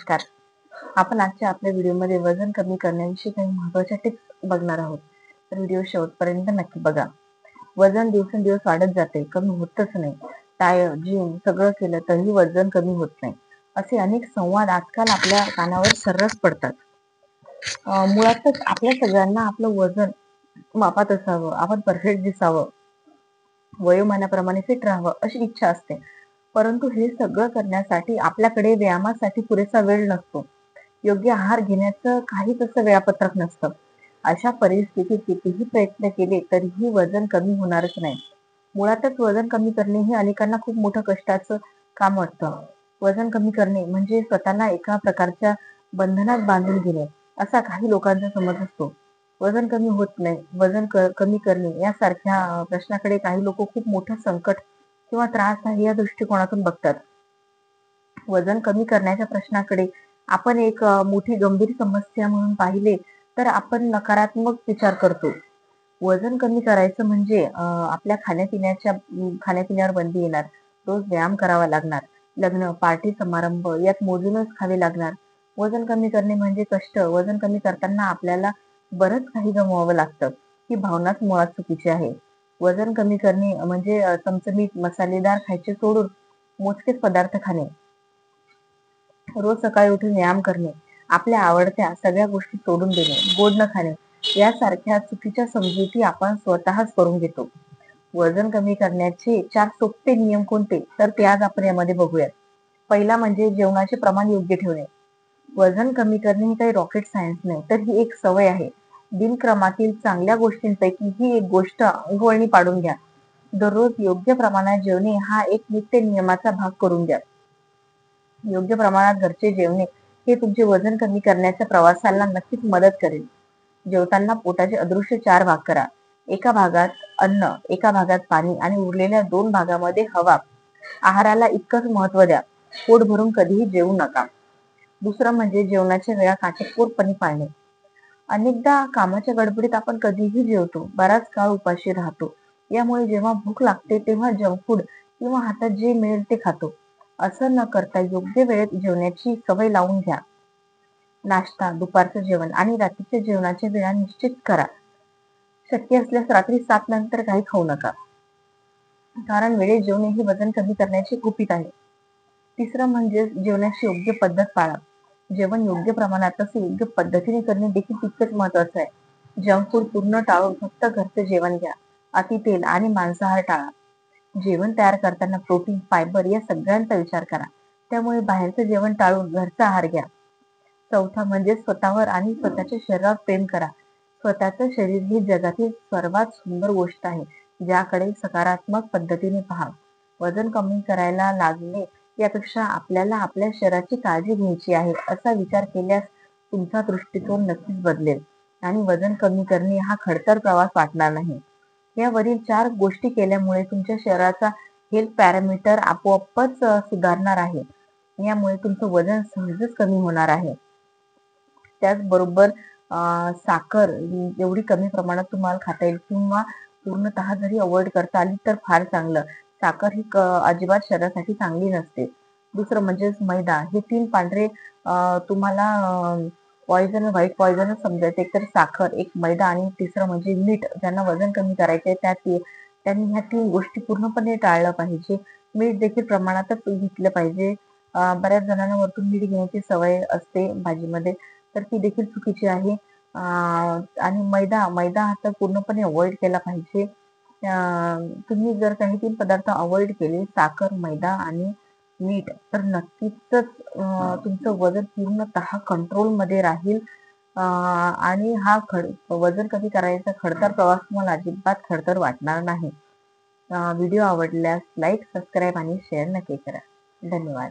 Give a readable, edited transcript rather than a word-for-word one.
नमस्कार. आपण आजच्या आपल्या व्हिडिओमध्ये वजन कमी करण्याविषयी काही महत्त्वाच्या टिप्स बघणार आहोत. तर व्हिडिओ शेवटपर्यंत नक्की बघा. वजन दिवसेंदिवस वाढत जाते, कमी होतच नाही. डाएट, जिम सगळं केलं तरीही वजन कमी होत नाही. असे अनेक संवाद आजकाल आपल्या कानावर सर्रास पडतात. मुळातच आपल्या सगळ्यांना आपलं वजन मापात असावं, आपण परफेक्ट दिसावं, वयोमानाप्रमाणे फिट राहावं अशी इच्छा असते. परंतु हे सगळं करण्यासाठी आपल्याकडे व्यायामासाठी पुरेसा वेळ नसतो. योग्य आहार घेण्याचं काहीच असं वेळापत्रक नसतं. अशा परिस्थितीत कितीही प्रयत्न केले तरीही वजन कमी होणारच नाही. मुळातच वजन कमी करणे हे अनेकांना खूप मोठं कष्टाचं काम वाटतं. वजन कमी करणे म्हणजे स्वतःला एका प्रकारच्या बंधनात बांधून घेणे, असा काही लोकांचा समज असतो. वजन कमी होत नाही, कमी करणे यासारख्या प्रश्नाकडे काही लोक खूप मोठं संकट किंवा त्रास आहे या दृष्टिकोनातून बघतात. वजन कमी करण्याच्या प्रश्नाकडे आपण एक मोठी गंभीर समस्या म्हणून पाहिले तर आपण नकारात्मक विचार करतो. वजन कमी करायचं म्हणजे आपल्या खाण्यापिण्यावर बंदी येणार, रोज व्यायाम करावा लागणार, लग्न, पार्टी, समारंभ यात मोजूनच खावे लागणार. वजन कमी करणे म्हणजे कष्ट. वजन कमी करताना आपल्याला बरंच काही गमवावं लागतं. ही भावनाच मुळात चुकीची आहे. वजन कमी करणे म्हणजे चमचमीत मसालेदार खायचे सोडून मोजकेच पदार्थ खाणे, रोज सकाळी उठून व्यायाम करणे, आपल्या आवडत्या सगळ्या गोष्टी सोडून देणे, गोड न खाणे यासारख्या चुकीच्या समजुती आपण स्वतःच करून घेतो. वजन कमी करण्याचे 4 सोपे नियम कोणते तर ते आज आपण यामध्ये बघूयात. पहिला म्हणजे जेवणाचे प्रमाण योग्य ठेवणे. वजन कमी करणे ही काही रॉकेट सायन्स नाही, तर ही एक सवय आहे. दिनक्रमातील चांगल्या गोष्टींपैकी ही एक गोष्ट अंगवळणी पाडून घ्या. दररोज योग्य प्रमाणात जेवणे हा एक नित्य नियमाचा भाग करून द्या. योग्य प्रमाणात घरचे जेवणे हे तुमचे वजन कमी करण्याच्या प्रवासाला नक्कीच मदत करेल. जेवताना पोटाचे अदृश्य 4 भाग करा. एका भागात अन्न, एका भागात पाणी आणि उरलेल्या 2 भागामध्ये हवा. आहाराला इतकंच महत्त्व द्या. पोट भरून कधीही जेवू नका. दुसरं म्हणजे जेवणाच्या वेळा काटेकोरपणे पाळणे. अनेकदा कामाच्या गडबडीत आपण कधीही जेवतो, बराच काळ उपाशी राहतो. यामुळे जेव्हा भूक लागते तेव्हा जंक फूड किंवा हातात जे मिळेल ते खातो. असं न करता योग्य वेळेत जेवण्याची सवय लावून घ्या. नाश्ता, दुपारचं जेवण आणि रात्रीच्या जेवणाच्या वेळा निश्चित करा. शक्य असल्यास रात्री 7 नंतर काही खाऊ नका, कारण वेळेत जेवणे हे वजन कमी करण्याचे गुपित आहे. तिसरं म्हणजे जेवणाची योग्य पद्धत पाळा. जेवण योग्य प्रमाणात तसे योग्य पद्धतीने करणे देखील तितकंच महत्वाचं आहे. जंक फूड पूर्ण टाळून फक्त घरचं जेवण घ्या. अति तेल आणि मांसाहार टाळा. जेवण तयार करताना प्रोटीन, फायबर या सगळ्यांचा विचार करा. त्यामुळे बाहेरचं जेवण टाळून घरचा आहार घ्या. चौथा म्हणजे स्वतःवर आणि स्वतःच्या शरीरावर प्रेम करा. स्वतःचं शरीर ही जगातील सर्वात सुंदर गोष्ट आहे, ज्याकडे सकारात्मक पद्धतीने पहा. वजन कमी करायला लागणे यापेक्षा आपल्याला आपल्या शरीराची काळजी घ्यायची आहे असा विचार केल्यास तुमचा दृष्टिकोन नक्कीच बदलेल आणि वजन कमी करणे हा खडतर प्रवास वाटणार नाही. यावरील 4 गोष्टी केल्यामुळे तुमच्या शरीराचा हेल्थ पॅरामीटर आपोआपच सुधारणार आहे. यामुळे तुमचं वजन सहजच कमी होणार आहे. त्याचबरोबर साखर एवढी कमी प्रमाणात तुम्हाला खाता येईल किंवा पूर्णतः जरी अवॉइड करता आली तर फार चांगलं. साखर ही अजिबात शरीरासाठी चांगली नसते. दुसरं म्हणजे मैदा. हे 3 पांढरे तुम्हाला पॉइझन, व्हाईट पॉइझनच समजायचं. एक तर साखर, एक मैदा आणि तिसरं म्हणजे मीठ. ज्यांना वजन कमी करायचे त्यांनी ह्या 3 गोष्टी पूर्णपणे टाळलं पाहिजे. मीठ देखील प्रमाणातच घेतलं पाहिजे. बऱ्याच जणांना वरतून मीठ घेण्याची सवय असते भाजीमध्ये, तर ती देखील चुकीची आहे. आणि मैदा हा तर पूर्णपणे अवॉइड केला पाहिजे. तुम्ही जर काही 3 पदार्थ अवॉइड केले, साखर, मैदा आणि मीठ, तर नक्कीच तुमचं वजन पूर्णतः कंट्रोलमध्ये राहील. आणि हा वजन कमी करायचा खडतर प्रवास तुम्हाला अजिबात खडतर वाटणार नाही. व्हिडिओ आवडल्यास लाईक, सबस्क्राईब आणि शेअर नक्की करा. धन्यवाद.